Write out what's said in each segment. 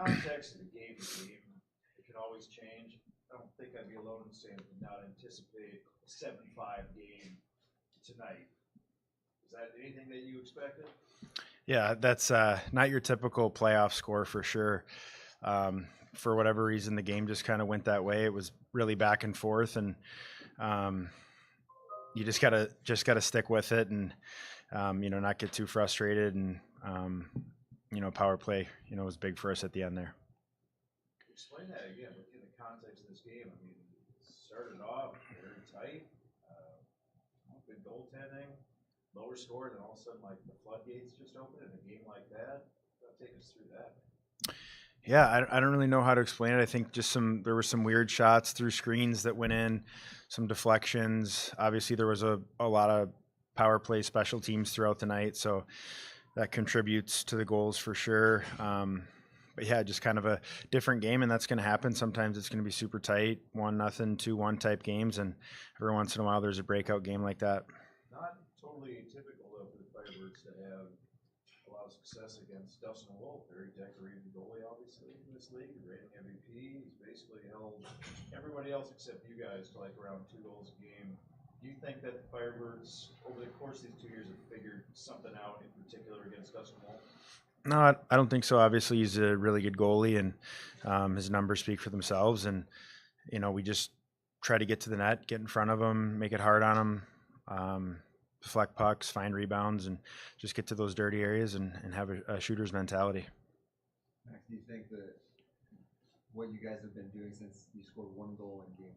context of the game to game, it can always change. I don't think I'd be alone in saying I did not anticipate a 7-5 game tonight. Is that anything that you expected? Yeah, that's not your typical playoff score for sure. For whatever reason, the game just kind of went that way. It was really back and forth, and um, you just gotta stick with it, and not get too frustrated. And power play, was big for us at the end there. Explain that again in the context of this game. I mean, it started off very tight, good goaltending, lower score, and then all of a sudden, like the floodgates just open in a game like that. Take us through that. Yeah, I don't really know how to explain it. I think just there were some weird shots through screens that went in, some deflections. Obviously, there was a lot of power play special teams throughout the night, so that contributes to the goals for sure. But yeah, just kind of a different game, and that's going to happen. Sometimes it's going to be super tight, 1-0, 2-1 type games, and every once in a while there's a breakout game like that. Not totally atypical though for the Firebirds to have a lot of success against Dustin Wolf, very decorated goalie, obviously in this league, reigning MVP. He's basically held everybody else except you guys to like around 2 goals a game. Do you think that the Firebirds, over the course of these 2 years, have figured something out in particular against Dustin Wolf? No, I don't think so. Obviously, he's a really good goalie, and his numbers speak for themselves. And we just try to get to the net, get in front of him, make it hard on him, deflect pucks, find rebounds, and just get to those dirty areas and have a shooter's mentality. Max, do you think that what you guys have been doing since you scored 1 goal in game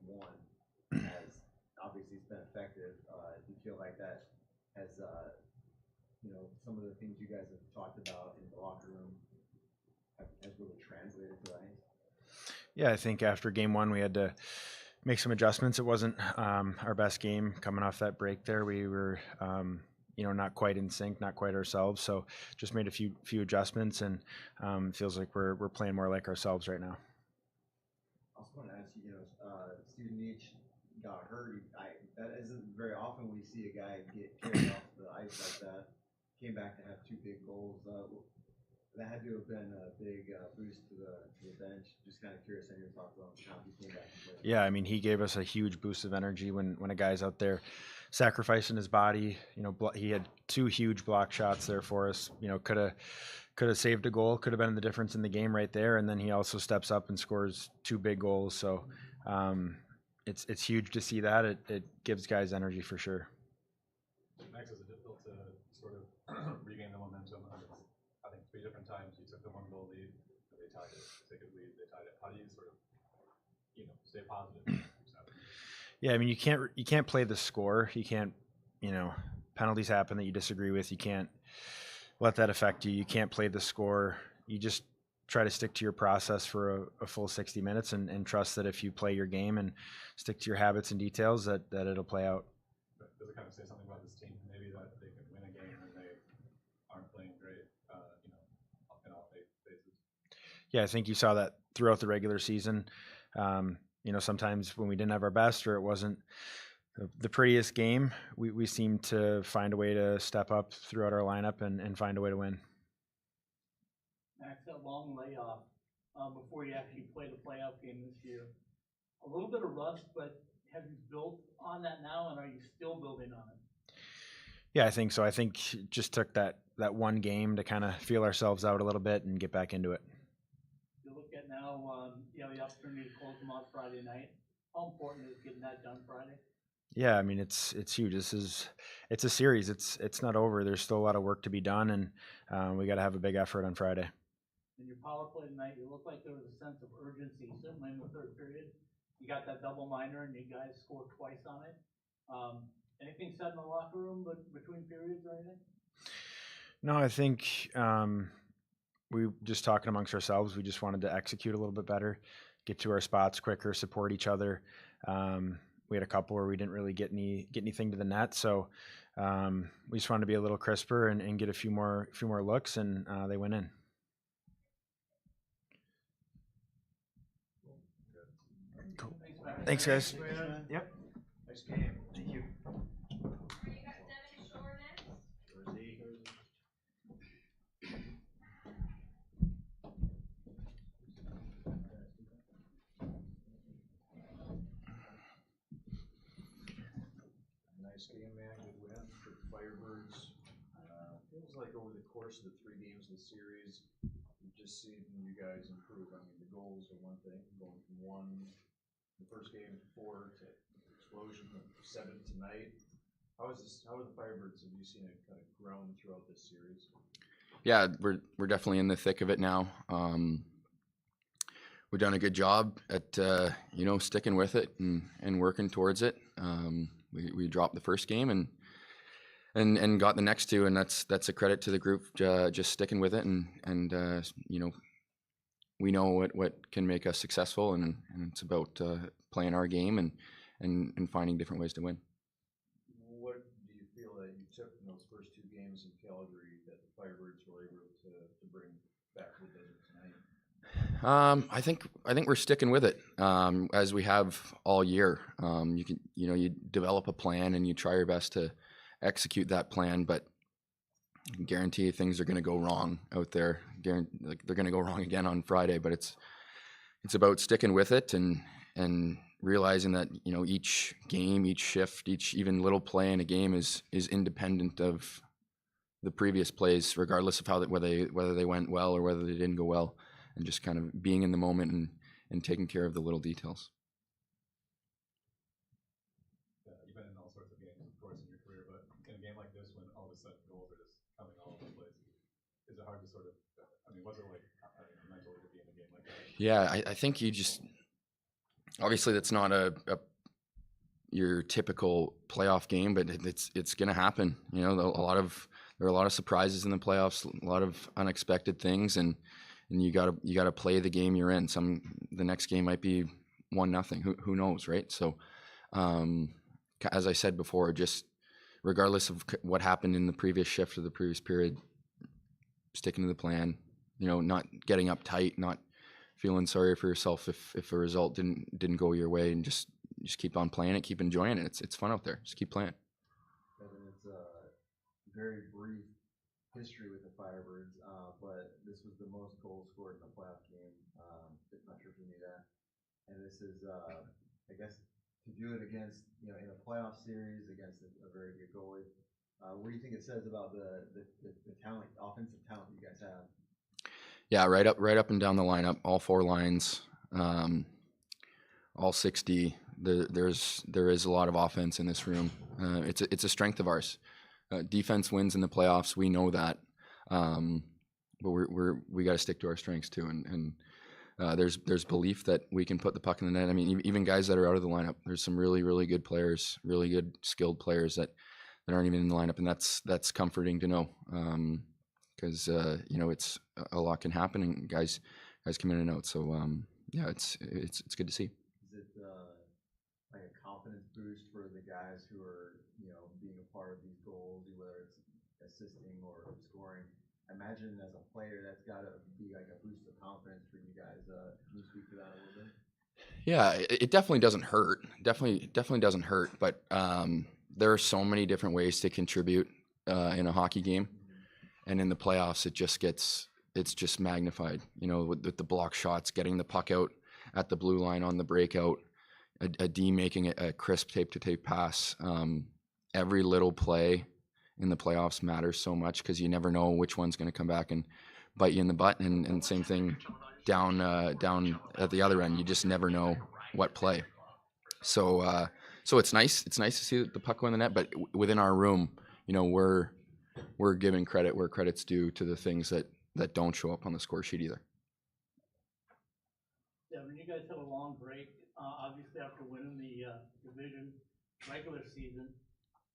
1 has obviously been effective? Do you feel like that has some of the things you guys have talked about in the locker room has really translated to ice? Yeah, I think after game 1 we had to make some adjustments. It wasn't our best game coming off that break there. We were not quite in sync, not quite ourselves. So just made a few adjustments, and feels like we're playing more like ourselves right now. I was going to ask you, Steven Leach got hurt. That isn't very often we see a guy get carried off the ice like that. Came back to have 2 big goals. That had to have been a big boost to the bench. Just kind of curious on your thoughts on how he came back and played. Yeah, I mean, he gave us a huge boost of energy when a guy's out there sacrificing his body. He had 2 huge block shots there for us. Could have saved a goal, could have been the difference in the game right there. And then he also steps up and scores 2 big goals. So it's huge to see that. It gives guys energy for sure. Max, is it difficult to sort of regain the momentum? I think 3 different times you took the 1-goal lead, they tied it. Take a lead, they tied it. How do you sort of, stay positive? Yeah, I mean, you can't play the score. You can't, penalties happen that you disagree with. You can't let that affect you. You can't play the score. You just try to stick to your process for a full 60 minutes and trust that if you play your game and stick to your habits and details, that it'll play out. Does it kind of say something about this team? Maybe that they can win a game when they aren't playing great, in all phases? Yeah, I think you saw that throughout the regular season. Sometimes when we didn't have our best or it wasn't the prettiest game, we seemed to find a way to step up throughout our lineup and find a way to win. Max, that long layoff before you actually play the playoff game this year, a little bit of rust, but have you built on that now, and are you still building on it? Yeah, I think so. I think just took that one game to kind of feel ourselves out a little bit and get back into it. You look at now, you have the opportunity to close them out Friday night. How important is getting that done Friday? Yeah, I mean it's huge. It's a series. It's not over. There's still a lot of work to be done, and we got to have a big effort on Friday. In your power play tonight, you looked like there was a sense of urgency, certainly in the third period. You got that double minor, and you guys scored twice on it. Anything said in the locker room between periods or anything? No, I think we just talking amongst ourselves. We just wanted to execute a little bit better, get to our spots quicker, support each other. We had a couple where we didn't really get anything to the net, so we just wanted to be a little crisper and get a few more looks, and they went in. Cool. Thanks, guys. Yep. Nice game. Thank you. Are you guys Devin Shore next? Nice game, man. Good win for the Firebirds. Feels like over the course of the 3 games of the series, we've just seen you guys improve. I mean, the goals are one thing, going from 1 the first game to 4 to explosion of 7 tonight. How is this? How are the Firebirds? Have you seen it kind of grown throughout this series? Yeah, we're definitely in the thick of it now. We've done a good job at sticking with it and working towards it. We dropped the first game and got the next 2, and that's a credit to the group just sticking with it and we know what can make us successful, and it's about playing our game and finding different ways to win. What do you feel that you took from those first 2 games in Calgary that the Firebirds were able to bring back to the desert tonight? I think we're sticking with it as we have all year. You develop a plan and you try your best to execute that plan, but I can guarantee you things are going to go wrong out there. They're going to go wrong again on Friday, but it's about sticking with it and realizing that each game, each shift, each even little play in a game is independent of the previous plays, regardless of whether they went well or whether they didn't go well, and just kind of being in the moment and taking care of the little details. You've been in all sorts of games, of course, in your career, but in a game like this, when all of a sudden goals are just coming all over the place, is it hard to sort of? I mean, was it like mentally to be in a game like that? Yeah, I think you just obviously that's not your typical playoff game, but it's going to happen. There are a lot of surprises in the playoffs, a lot of unexpected things, and you gotta play the game you're in. The next game might be 1-0. Who knows, right? So, as I said before, just regardless of what happened in the previous shift or the previous period, sticking to the plan. Not getting uptight, not feeling sorry for yourself if a result didn't go your way, and just keep on playing it, keep enjoying it. It's fun out there. Just keep playing. Kevin, it's a very brief history with the Firebirds, but this was the most goals scored in a playoff game. Not sure if you knew that. And this is, I guess, to do it against, in a playoff series against a very good goalie. What do you think it says about the talent, offensive talent you guys have? Yeah, right up and down the lineup, all 4 lines, all 60. There is a lot of offense in this room. It's a strength of ours. Defense wins in the playoffs. We know that, but we got to stick to our strengths too. And there's belief that we can put the puck in the net. I mean, even guys that are out of the lineup, there's some really, really good players, really good skilled players that aren't even in the lineup, and that's comforting to know. Because it's a lot can happen, and guys come in and out. So yeah, it's good to see. Is it like a confidence boost for the guys who are being a part of these goals, whether it's assisting or scoring? I imagine as a player, that's got to be like a boost of confidence for you guys. Can you speak to that a little bit? Yeah, it definitely doesn't hurt. Definitely doesn't hurt. But there are so many different ways to contribute in a hockey game, and in the playoffs, it's just magnified. With the block shots, getting the puck out at the blue line on the breakout, a D making a crisp tape-to-tape pass. Every little play in the playoffs matters so much because you never know which one's going to come back and bite you in the butt. And same thing down at the other end. You just never know what play. So it's nice. It's nice to see the puck go in the net. But within our room, we're giving credit where credit's due to the things that don't show up on the score sheet either. Devin, you guys had a long break, obviously after winning the division regular season.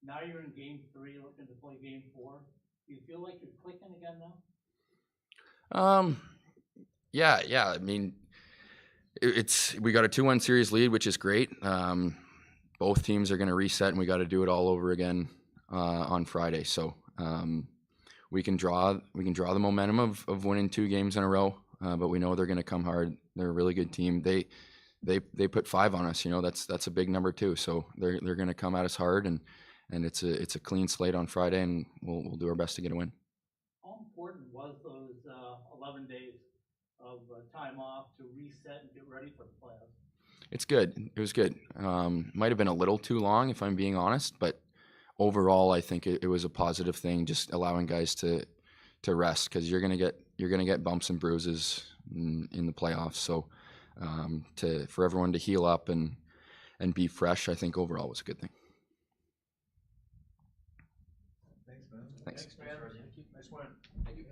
Now you're in game 3, looking to play game 4. Do you feel like you're clicking again now? Yeah. I mean, we got a 2-1 series lead, which is great. Both teams are going to reset, and we got to do it all over again on Friday. So we can draw the momentum of winning 2 games in a row, but we know they're going to come hard. They're a really good team. They put 5 on us. That's a big number too. So they're going to come at us hard, and it's a clean slate on Friday, and we'll do our best to get a win. How important was those 11 days of time off to reset and get ready for the playoffs? It's good. It was good. Might have been a little too long, if I'm being honest, but overall, I think it was a positive thing, just allowing guys to rest, because you're gonna get bumps and bruises in the playoffs. So for everyone to heal up and be fresh, I think overall was a good thing. Thanks, man. Thanks. Thanks, man. Nice win. Thank you.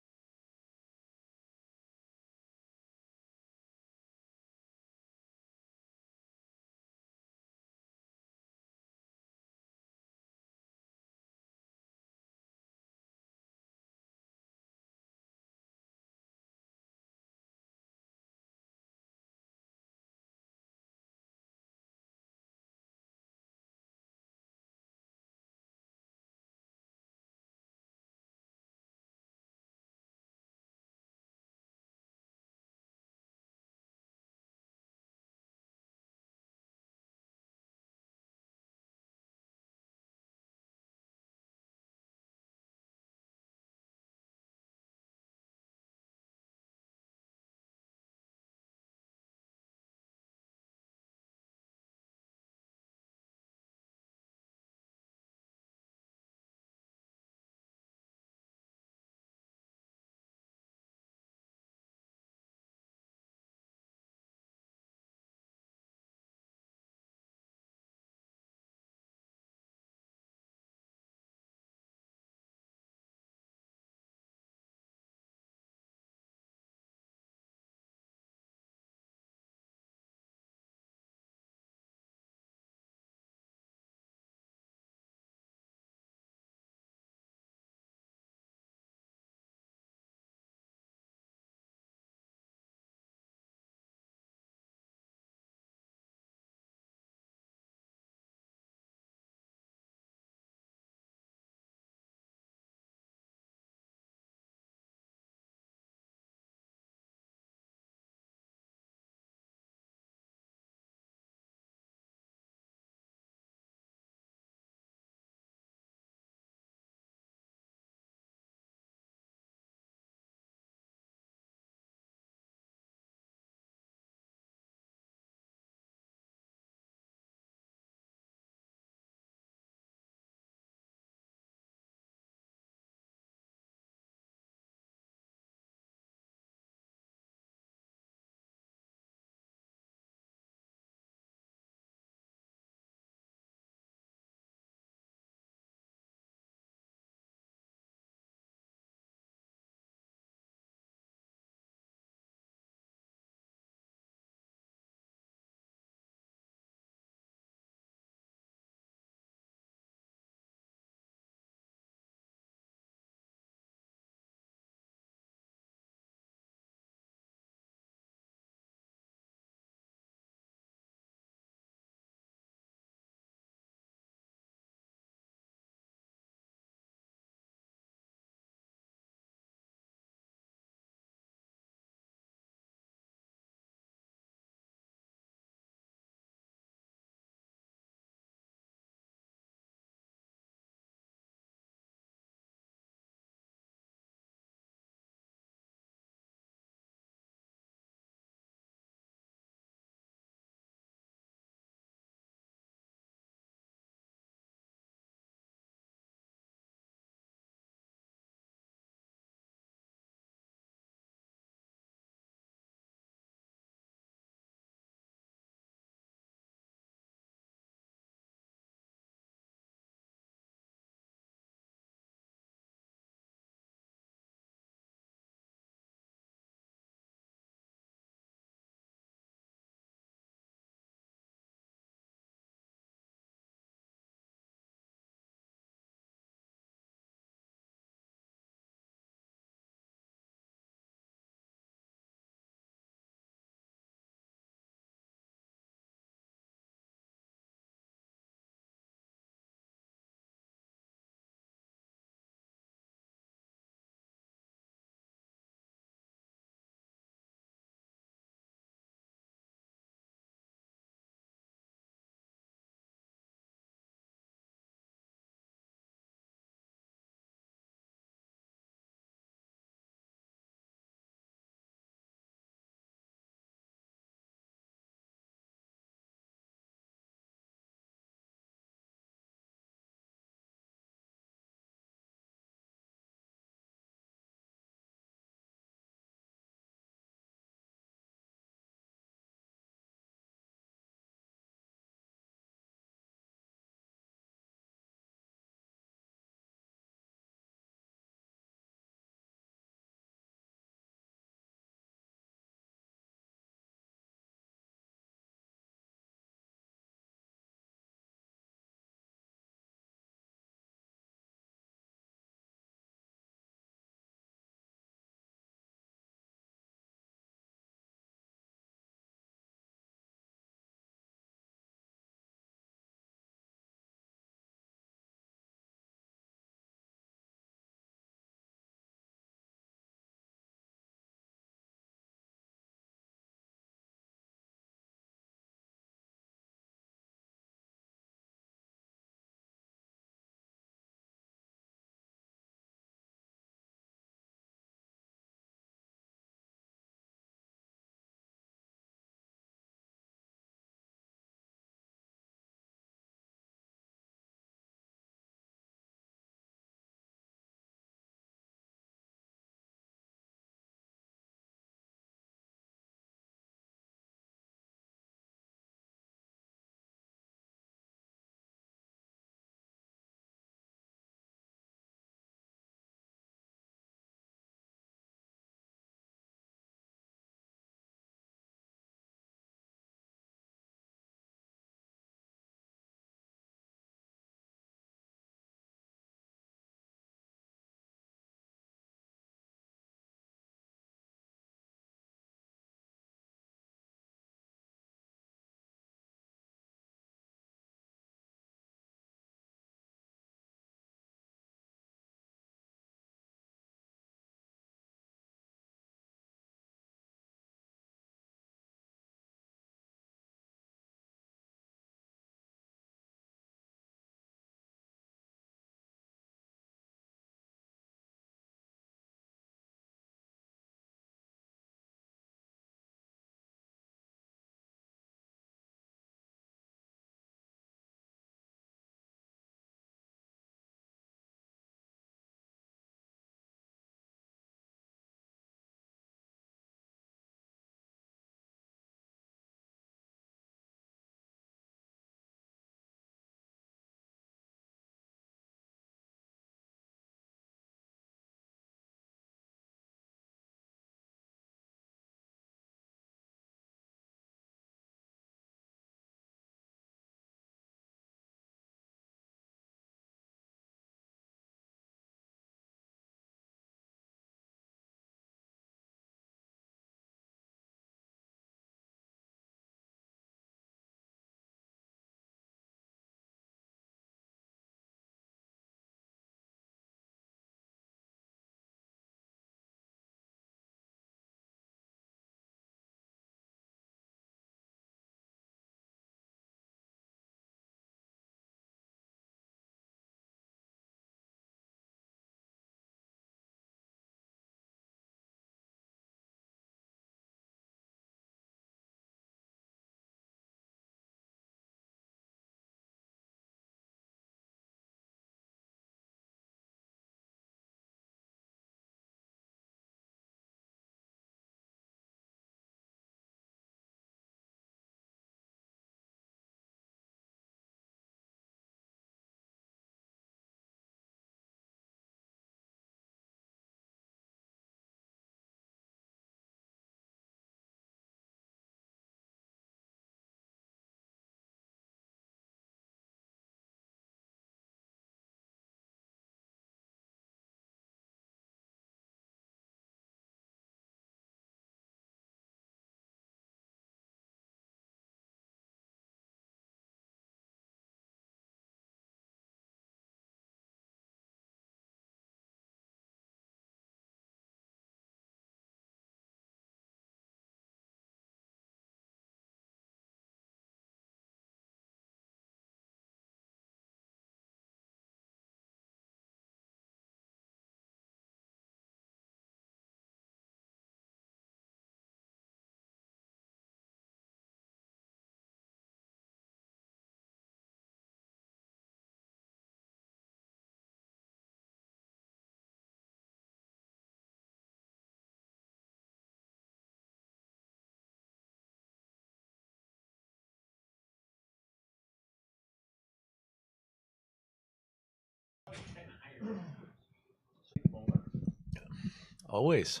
Always.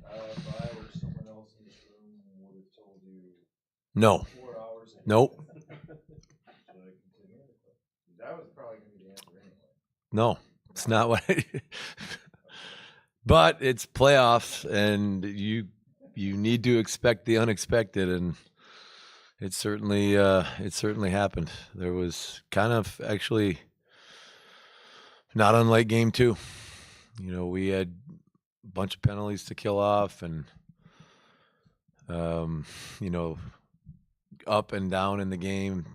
If I were someone else in this room, would have told you No. 4 hours ahead. Nope. Should I continue? That was probably gonna be the answer anyway. No. It's not what but it's playoffs and you need to expect the unexpected, and it certainly happened. There was kind of actually not unlike game 2. You know, we had a bunch of penalties to kill off, and you know, up and down in the game.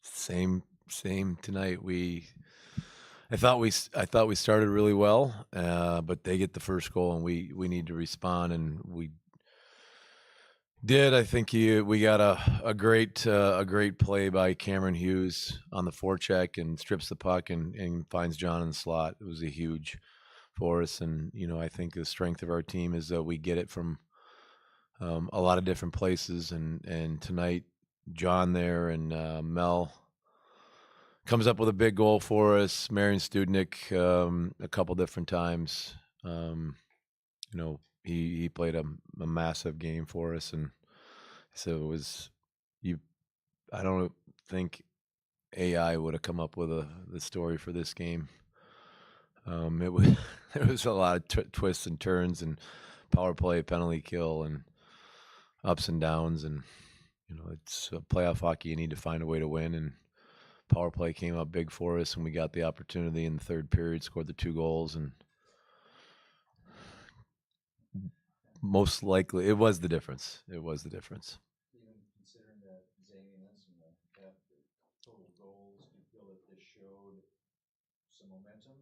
Same tonight. I thought we started really well, but they get the first goal, and we need to respond, and we did. I think we got a great play by Cameron Hughes on the forecheck, and strips the puck and finds John in the slot. It was a huge for us, and you know, I think the strength of our team is that we get it from a lot of different places, and tonight John there and Mel comes up with a big goal for us. Marion Studnick a couple different times. You know, he played a massive game for us, and so it was I don't think AI would have come up with the story for this game. It was there was a lot of twists and turns, and power play, penalty kill, and ups and downs, and you know, it's playoff hockey. You need to find a way to win, and power play came up big for us, and we got the opportunity in the third period, scored the 2 goals, and most likely it was the difference. Even considering that zaniness and the total goals, do you feel that this showed some momentum,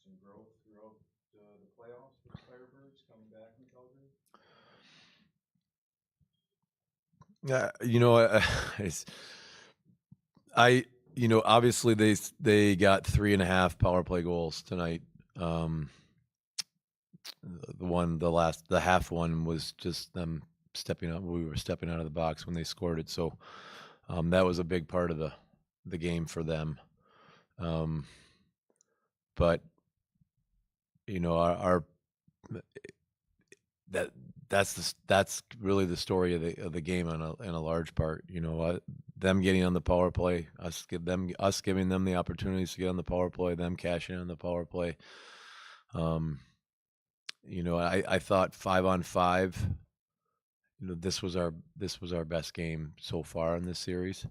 some growth throughout the playoffs for the Firebirds coming back from Calgary? You know, you know, obviously they got 3.5 power play goals tonight. The half one was just them stepping up. We were stepping out of the box when they scored it. So that was a big part of the game for them. But you know, our that's really the story of the game in a large part. You know, them getting on the power play, us giving them the opportunities to get on the power play, them cashing in on the power play. You know, I thought 5-on-5. You know, this was our best game so far in this series.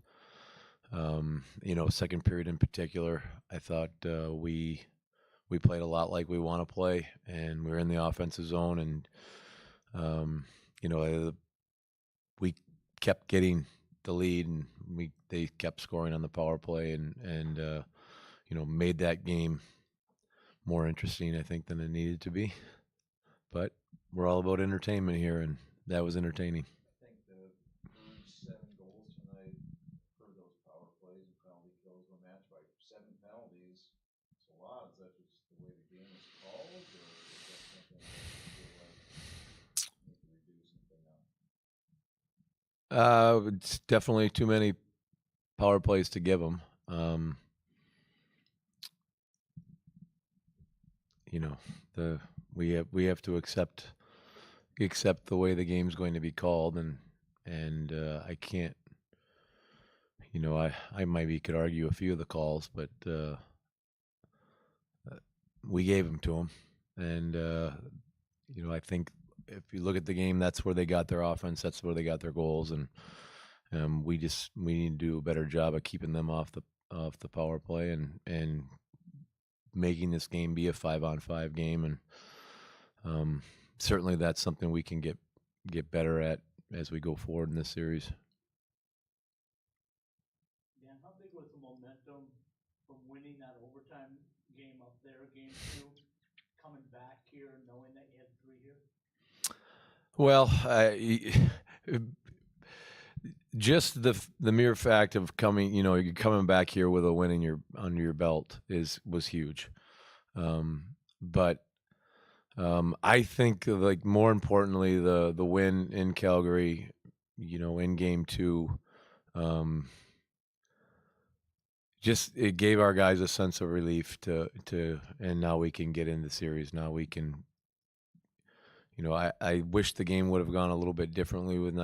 You know, second period in particular, I thought we played a lot like we want to play, and we were in the offensive zone, and you know, we kept getting the lead, and they kept scoring on the power play, and you know, made that game more interesting, I think, than it needed to be. But we're all about entertainment here, and that was entertaining. I think the Birds' 7 goals tonight per those power plays and penalty kills were matched by 7 penalties. It's a lot. Is that just the way the game is called, or is that something that you feel like you need to reduce and clean up? It's definitely too many power plays to give them. You know, we have to accept the way the game's going to be called, and I can't. You know, I maybe could argue a few of the calls, but we gave them to them, and you know, I think if you look at the game, that's where they got their offense, that's where they got their goals, and we need to do a better job of keeping them off the power play, and making this game be a 5-on-5 game, and certainly that's something we can get better at as we go forward in this series. Dan, how big was the momentum from winning that overtime game up there, game 2, coming back here, knowing that you had 3 here? Well, just the mere fact of coming, you know, you're coming back here with a win under your belt was huge. But I think, like, more importantly, the win in Calgary, you know, in game 2, just it gave our guys a sense of relief and now we can get in the series. Now we can, I wish the game would have gone a little bit differently with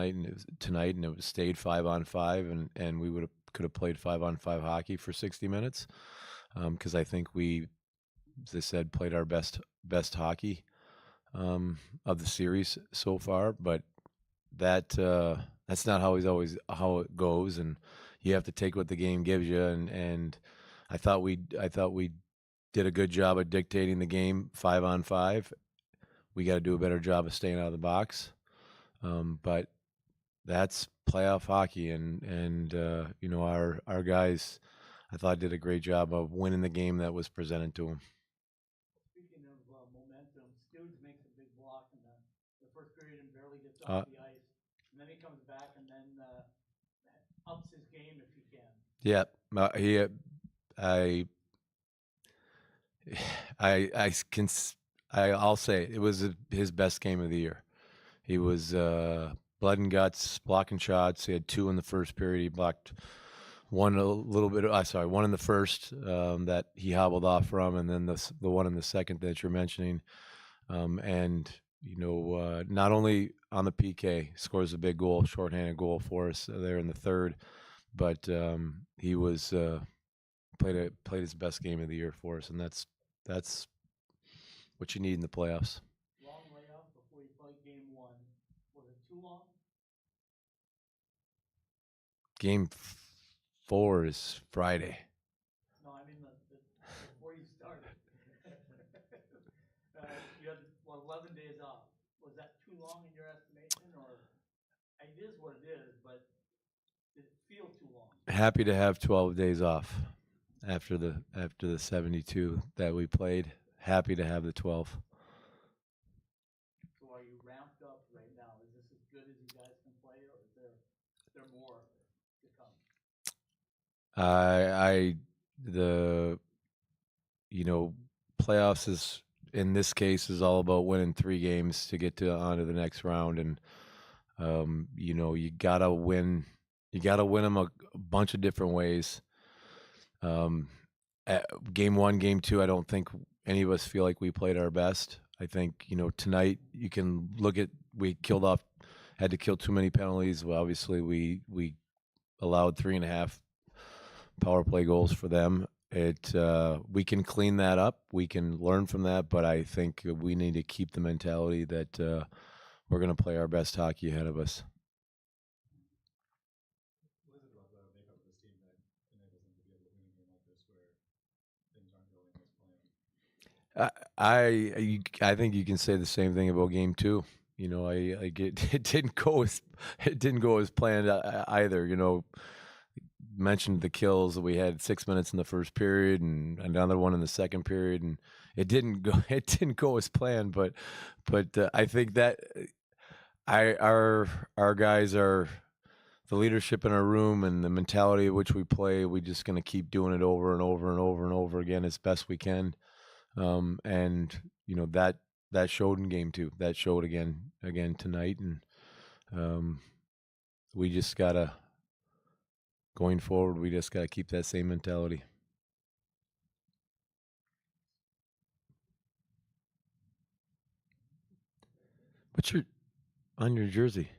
tonight, and it was stayed 5-on-5, and we could have played 5-on-5 hockey for 60 minutes, because I think we, as I said, played our best hockey of the series so far. But that's not always how it goes, and you have to take what the game gives you. And I thought we did a good job of dictating the game 5-on-5. We got to do a better job of staying out of the box. But that's playoff hockey, and our guys, I thought, did a great job of winning the game that was presented to them. Speaking of momentum, Stooge makes a big block in the first period and barely gets off the ice, and then he comes back and then ups his game if he can. Yeah, I'll say it was his best game of the year. He was blood and guts, blocking shots. He had 2 in the first period. He blocked one one in the first that he hobbled off from, and then the one in the second that you're mentioning. And not only on the PK scores a big goal, shorthanded goal for us there in the third, but he was played his best game of the year for us, and that's what you need in the playoffs. Long layoff before you play game 1. Was it too long? Game 4 is Friday. No, I mean before you started. You had 11 days off. Was that too long in your estimation, or it is what it is? But did it feel too long? Happy to have 12 days off after the 72 that we played. Happy to have the 12. So are you ramped up right now? Is this as good as you guys can play, or is there more to come? The playoffs is, in this case, is all about winning 3 games to get onto the next round, and you gotta win. You gotta win them a bunch of different ways. At game 1, game 2, I don't think any of us feel like we played our best. I think tonight you can look at, we had to kill too many penalties. Well, obviously we allowed 3.5 power play goals for them. We can clean that up. We can learn from that, but I think we need to keep the mentality that we're going to play our best hockey ahead of us. What is it about the makeup of this team that enables them to be able to win a game like this where things aren't going as planned? I think you can say the same thing about game 2. It didn't go as planned either. Mentioned the kills that we had 6 minutes in the first period and another one in the second period, and it didn't go as planned. But I think that our guys are the leadership in our room and the mentality at which we play. We're just going to keep doing it over and over and over and over again as best we can. And that showed in game 2. That showed again tonight, and we just gotta. Going forward, we just got to keep that same mentality. What's on your jersey?